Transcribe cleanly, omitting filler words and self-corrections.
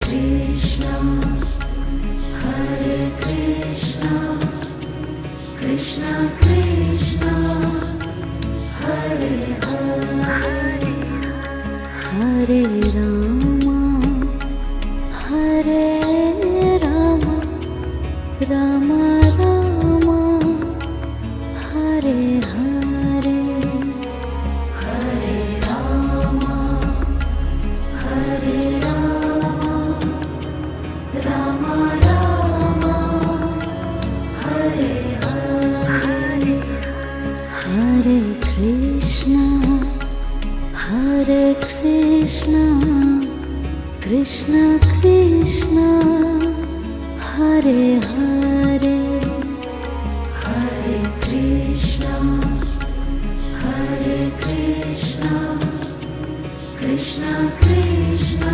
Krishna, Hare Krishna, Krishna Krishna, Hare Hare, Hare Rama, Hare Rama, Rama Rama, Hare Hare, Hare Rama, Hare Rama, Rama Rama, Hare Hare, Hare Krishna, Hare Krishna, Krishna Krishna, Hare Hare, Hare Krishna, Hare Krishna, Krishna Krishna,